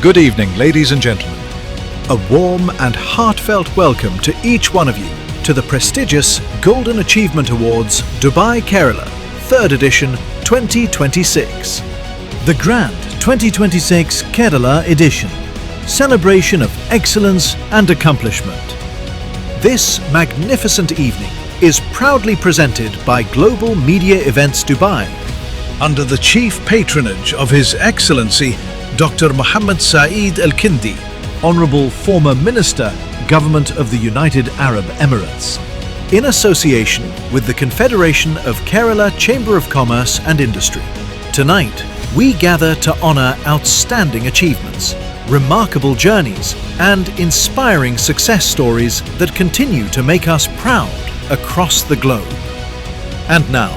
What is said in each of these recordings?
Good evening, ladies and gentlemen. A warm and heartfelt welcome to each one of you to the prestigious Golden Achievement Awards Dubai Kerala 3rd edition 2026. The Grand 2026 Kerala edition, celebration of excellence and accomplishment. This magnificent evening is proudly presented by Global Media Events Dubai under the chief patronage of His Excellency Dr. Mohammed Saeed Al-Kindi, Honorable Former Minister, Government of the United Arab Emirates, in association with the Confederation of Kerala Chamber of Commerce and Industry. Tonight, we gather to honour outstanding achievements, remarkable journeys, and inspiring success stories that continue to make us proud across the globe. And now,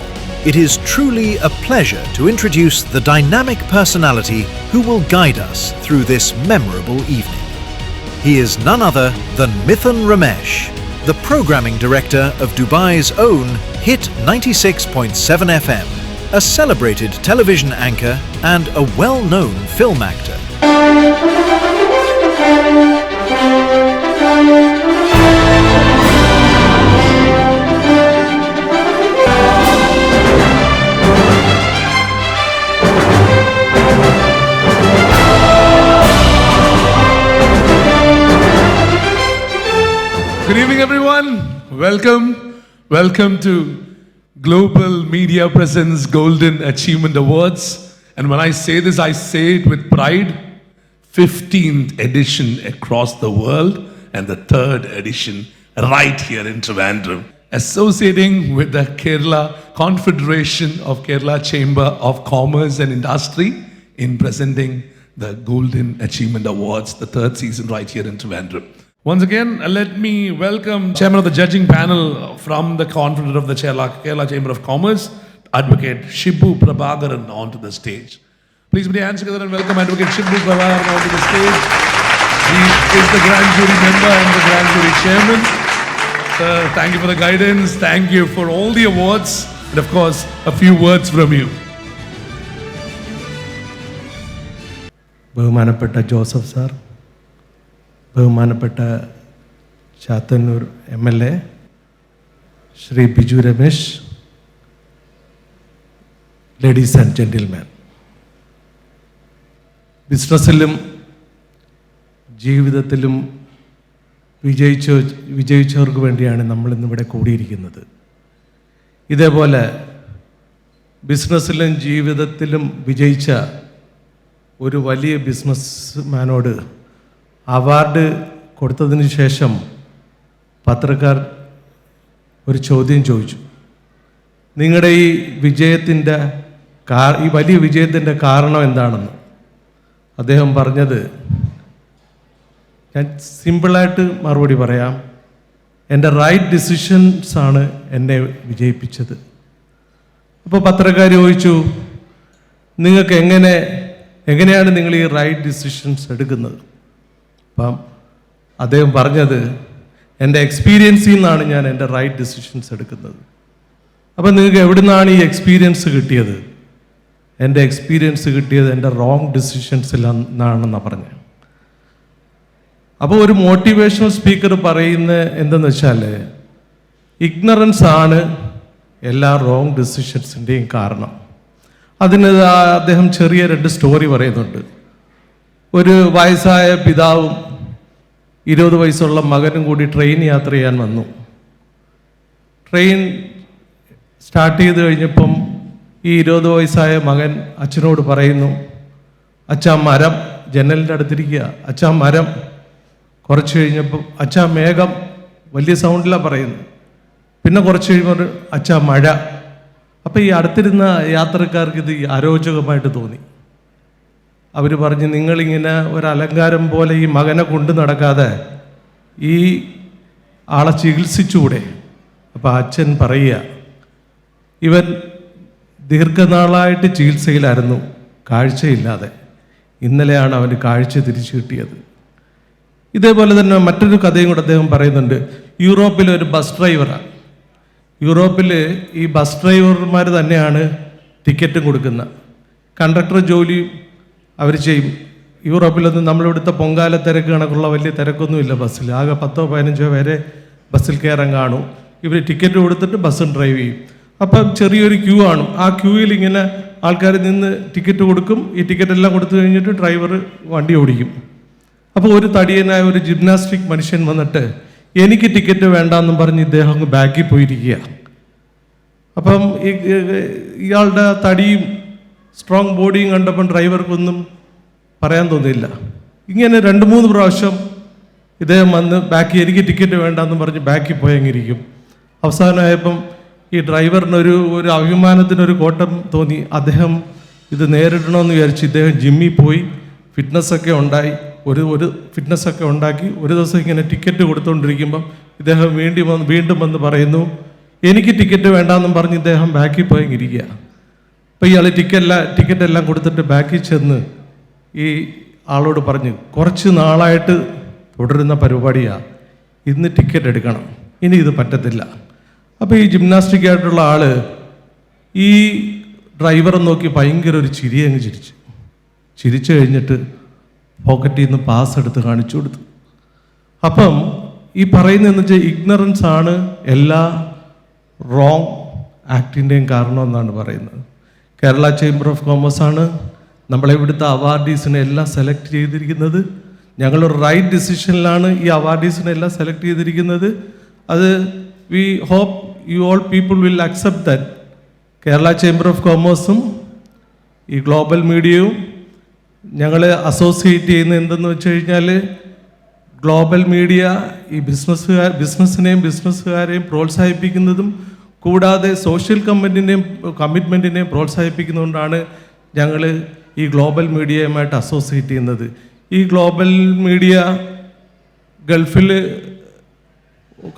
it is truly a pleasure to introduce the dynamic personality who will guide us through this memorable evening. He is none other than Mithun Ramesh, the Programming Director of Dubai's own Hit 96.7 FM, a celebrated television anchor and a well-known film actor. Good evening, everyone. Welcome to Global Media Presence Golden Achievement Awards. And when I say this, I say it with pride. 15th edition across the world and the 3rd edition right here in Trivandrum. Associating with the Kerala Confederation of Kerala Chamber of Commerce and Industry in presenting the Golden Achievement Awards, the 3rd season right here in Trivandrum. Once again, let me welcome Chairman of the Judging Panel from the Confederation of the Kerala Chamber of Commerce, Advocate Shibbu Prabhakaran, onto the stage. Please put your hands together and welcome Advocate Shibbu Prabhakaran onto the stage. He is the Grand Jury member and the Grand Jury Chairman. Sir, thank you for the guidance. Thank you for all the awards. And of course, a few words from you. ബഹുമാനപ്പെട്ട Joseph sir, ബഹുമാനപ്പെട്ട Chathannoor MLA Shri Biju Ramesh, ladies and gentleman, ബിസിനസ്സിലും ജീവിതത്തിലും വിജയിച്ചവർക്ക് വേണ്ടിയാണ് നമ്മൾ ഇന്നിവിടെ കൂടിയിരിക്കുന്നത്. ഇതേപോലെ ബിസിനസ്സിലും ജീവിതത്തിലും വിജയിച്ച ഒരു വലിയ ബിസിനസ്മാനോട് അവാർഡ് കൊടുത്തതിന് ശേഷം പത്രക്കാർ ഒരു ചോദ്യം ചോദിച്ചു. നിങ്ങളുടെ ഈ വിജയത്തിൻ്റെ ഈ വലിയ വിജയത്തിൻ്റെ കാരണം എന്താണെന്ന്. അദ്ദേഹം പറഞ്ഞത്, ഞാൻ സിമ്പിളായിട്ട് മറുപടി പറയാം, എൻ്റെ റൈറ്റ് ഡിസിഷൻസാണ് എന്നെ വിജയിപ്പിച്ചത്. അപ്പോൾ പത്രക്കാർ ചോദിച്ചു, നിങ്ങൾക്ക് എങ്ങനെയാണ് നിങ്ങൾ ഈ റൈറ്റ് ഡിസിഷൻസ് എടുക്കുന്നത്? അപ്പം അദ്ദേഹം പറഞ്ഞത്, എൻ്റെ എക്സ്പീരിയൻസിൽ നിന്നാണ് ഞാൻ എൻ്റെ റൈറ്റ് ഡിസിഷൻസ് എടുക്കുന്നത്. അപ്പം നിങ്ങൾക്ക് എവിടെ നിന്നാണ് ഈ എക്സ്പീരിയൻസ് കിട്ടിയത്? എൻ്റെ എക്സ്പീരിയൻസ് കിട്ടിയത് എൻ്റെ റോങ് ഡിസിഷൻസിൽ നിന്നാണെന്നാണ് പറഞ്ഞത്. അപ്പോൾ ഒരു മോട്ടിവേഷണൽ സ്പീക്കർ പറയുന്നത് എന്തെന്ന് വെച്ചാൽ, ഇഗ്നറൻസ് ആണ് എല്ലാ റോങ് ഡിസിഷൻസിൻ്റെയും കാരണം. അതിന് അദ്ദേഹം ചെറിയ 2 സ്റ്റോറി പറയുന്നുണ്ട്. ഒരു വയസ്സായ പിതാവും 20 വയസ്സുള്ള മകനും കൂടി ട്രെയിൻ യാത്ര ചെയ്യാൻ വന്നു. ട്രെയിൻ സ്റ്റാർട്ട് ചെയ്ത് കഴിഞ്ഞപ്പം ഈ 20 വയസ്സായ മകൻ അച്ഛനോട് പറയുന്നു, അച്ഛാ മരം, ജനലിൻ്റെ അടുത്തിരിക്കുക, അച്ഛാ മരം. കുറച്ച് കഴിഞ്ഞപ്പം അച്ഛാ മേഘം, വലിയ സൗണ്ടിലാണ് പറയുന്നത്. പിന്നെ കുറച്ച് കഴിയുമ്പോൾ അച്ഛാ മഴ. അപ്പം ഈ അടുത്തിരുന്ന യാത്രക്കാർക്ക് ഇത് അരോചകമായിട്ട് തോന്നി. അവർ പറഞ്ഞ്, നിങ്ങളിങ്ങനെ ഒരു അലങ്കാരം പോലെ ഈ മകനെ കൊണ്ട് നടക്കാതെ ഈ ആളെ ചികിത്സിച്ചുകൂടെ? അപ്പം അച്ഛൻ പറയുക, ഇവൻ ദീർഘനാളായിട്ട് ചികിത്സയിലായിരുന്നു, കാഴ്ചയില്ലാതെ. ഇന്നലെയാണ് അവന് കാഴ്ച തിരിച്ചു കിട്ടിയത്. ഇതേപോലെ തന്നെ മറ്റൊരു കഥയും കൂടെ അദ്ദേഹം പറയുന്നുണ്ട്. യൂറോപ്പിലെ ഒരു ബസ് ഡ്രൈവറാണ്. യൂറോപ്പിൽ ഈ ബസ് ഡ്രൈവർമാർ തന്നെയാണ് ടിക്കറ്റും കൊടുക്കുന്നത്. കണ്ടക്ടർ ജോലി അവർ ചെയ്യും. യൂറോപ്പിലൊന്നും നമ്മളിവിടുത്തെ പൊങ്കാല തിരക്ക് കണക്കുള്ള വലിയ തിരക്കൊന്നുമില്ല ബസ്സിൽ. ആകെ 10-15 പേരെ ബസ്സിൽ കയറാൻ കാണും. ഇവർ ടിക്കറ്റ് കൊടുത്തിട്ട് ബസ്സും ഡ്രൈവ് ചെയ്യും. അപ്പം ചെറിയൊരു ക്യൂ ആണ്. ആ ക്യൂവിൽ ഇങ്ങനെ ആൾക്കാർ നിന്ന് ടിക്കറ്റ് കൊടുക്കും. ഈ ടിക്കറ്റ് എല്ലാം കൊടുത്തു കഴിഞ്ഞിട്ട് ഡ്രൈവർ വണ്ടി ഓടിക്കും. അപ്പോൾ ഒരു തടിയനായ ഒരു ജിംനാസ്റ്റിക് മനുഷ്യൻ വന്നിട്ട് എനിക്ക് ടിക്കറ്റ് വേണ്ടാന്നും പറഞ്ഞ് ഇദ്ദേഹം അങ്ങ് ബാക്കിൽ പോയിരിക്കുക. അപ്പം ഇയാളുടെ തടിയും സ്ട്രോങ് ബോഡിയും കണ്ടപ്പം ഡ്രൈവർക്കൊന്നും പറയാൻ തോന്നിയില്ല. ഇങ്ങനെ 2-3 പ്രാവശ്യം ഇദ്ദേഹം വന്ന് ബാക്കി എനിക്ക് ടിക്കറ്റ് വേണ്ടാന്നും പറഞ്ഞ് ബാക്കിൽ പോയെങ്കിരിക്കും. അവസാനമായപ്പം ഈ ഡ്രൈവറിനൊരു അഭിമാനത്തിനൊരു കോട്ടം തോന്നി. അദ്ദേഹം ഇത് നേരിടണമെന്ന് വിചാരിച്ച് ഇദ്ദേഹം ജിമ്മിൽ പോയി ഫിറ്റ്നസ്സൊക്കെ ഉണ്ടായി. ഒരു ഫിറ്റ്നസ്സൊക്കെ ഉണ്ടാക്കി ഒരു ദിവസം ഇങ്ങനെ ടിക്കറ്റ് കൊടുത്തുകൊണ്ടിരിക്കുമ്പം ഇദ്ദേഹം വീണ്ടും വന്ന് പറയുന്നു എനിക്ക് ടിക്കറ്റ് വേണ്ടാന്നും പറഞ്ഞ് ഇദ്ദേഹം ബാക്കിൽ പോയെങ്കിരിക്കുക. അപ്പോൾ ഇയാൾ ടിക്കറ്റ് എല്ലാം കൊടുത്തിട്ട് ബാക്കിൽ ചെന്ന് ഈ ആളോട് പറഞ്ഞ് കുറച്ച് നാളായിട്ട് തുടരുന്ന പരിപാടിയാണ്, ഇന്ന് ടിക്കറ്റ് എടുക്കണം, ഇനി ഇത് പറ്റത്തില്ല. അപ്പോൾ ഈ ജിംനാസ്റ്റിക് ആയിട്ടുള്ള ആള് ഈ ഡ്രൈവറെ നോക്കി ഭയങ്കര ഒരു ചിരി അങ്ങ് ചിരിച്ചു കഴിഞ്ഞിട്ട് പോക്കറ്റിൽ നിന്ന് പാസ് എടുത്ത് കാണിച്ചു കൊടുത്തു. അപ്പം ഈ പറയുന്നതെന്ന് വെച്ചാൽ ഇഗ്നറൻസ് ആണ് എല്ലാ റോങ് ആക്ടിൻ്റെയും കാരണം എന്നാണ് പറയുന്നത്. കേരള ചേംബർ ഓഫ് കോമേഴ്സ് ആണ് നമ്മളെ ഇവിടുത്തെ അവാർഡീസിനെ എല്ലാം സെലക്ട് ചെയ്തിരിക്കുന്നത്. ഞങ്ങളൊരു റൈറ്റ് ഡിസിഷനിലാണ് ഈ അവാർഡീസിനെ എല്ലാം സെലക്ട് ചെയ്തിരിക്കുന്നത്. അത് we hope you all people will accept that. Kerala chamber of കോമേഴ്സും ഈ ഗ്ലോബൽ മീഡിയയും ഞങ്ങൾ അസോസിയേറ്റ് ചെയ്യുന്ന എന്തെന്ന് വെച്ച് കഴിഞ്ഞാൽ ഗ്ലോബൽ മീഡിയ ഈ ബിസിനസ്സിനെയും ബിസിനസ്സുകാരെയും പ്രോത്സാഹിപ്പിക്കുന്നതും കൂടാതെ സോഷ്യൽ കമ്മിറ്റ്മെൻറ്റിനെയും പ്രോത്സാഹിപ്പിക്കുന്നതുകൊണ്ടാണ് ഞങ്ങൾ ഈ ഗ്ലോബൽ മീഡിയയുമായിട്ട് അസോസിയേറ്റ് ചെയ്യുന്നത്. ഈ ഗ്ലോബൽ മീഡിയ ഗൾഫിൽ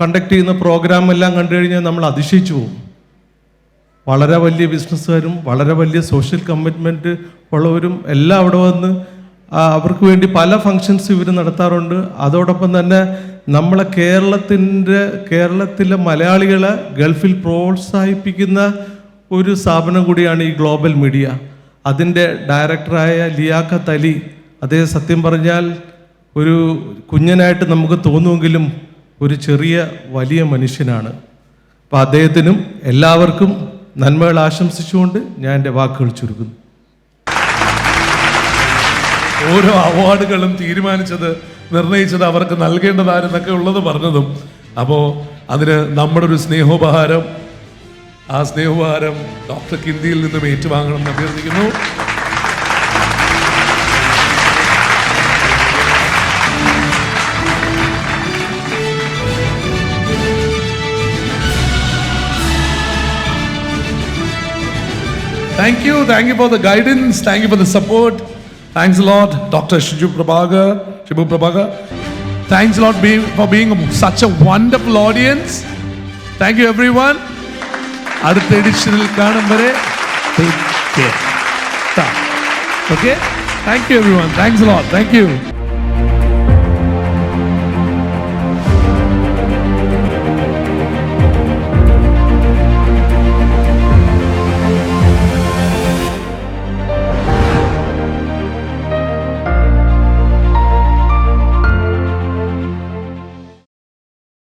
കണ്ടക്ട് ചെയ്യുന്ന പ്രോഗ്രാം എല്ലാം കണ്ടു കഴിഞ്ഞാൽ നമ്മൾ അതിശയിച്ചു പോകും. വളരെ വലിയ ബിസിനസ്സുകാരും വളരെ വലിയ സോഷ്യൽ കമ്മിറ്റ്മെൻറ്റ് ഉള്ളവരും എല്ലാം അവിടെ വന്ന് അവർക്ക് വേണ്ടി പല ഫങ്ഷൻസ് ഇവർ നടത്താറുണ്ട്. അതോടൊപ്പം തന്നെ നമ്മളെ കേരളത്തിലെ മലയാളികളെ ഗൾഫിൽ പ്രോത്സാഹിപ്പിക്കുന്ന ഒരു സ്ഥാപനം കൂടിയാണ് ഈ ഗ്ലോബൽ മീഡിയ. അതിൻ്റെ ഡയറക്ടറായ ലിയാഖത്ത് അലി, അദ്ദേഹം സത്യം പറഞ്ഞാൽ ഒരു കുഞ്ഞനായിട്ട് നമുക്ക് തോന്നുമെങ്കിലും ഒരു ചെറിയ വലിയ മനുഷ്യനാണ്. അപ്പോൾ അദ്ദേഹത്തിനും എല്ലാവർക്കും നന്മകൾ ആശംസിച്ചുകൊണ്ട് ഞാൻ എൻ്റെ വാക്കുകൾ ചുരുക്കുന്നു. ഓരോ അവാർഡുകളും നിർണയിച്ചത് അവർക്ക് നൽകേണ്ടതാരെന്നൊക്കെ ഉള്ളത് പറഞ്ഞതും. അപ്പോൾ അതിന് നമ്മുടെ ഒരു സ്നേഹോപഹാരം, ആ സ്നേഹോപഹാരം ഡോക്ടർ കിന്ദിയിൽ നിന്നും ഏറ്റുവാങ്ങണം എന്ന് അഭ്യർത്ഥിക്കുന്നു. Thank you for the guidance, thank you for the support. Thanks a lot, Dr. Shibu Prabhakar. Thanks a lot for being such a wonderful audience. Thank you everyone. അടുത്ത എഡിഷനിൽ കാണും വരെ take care. Okay? Thank you everyone. Thanks a lot. Thank you.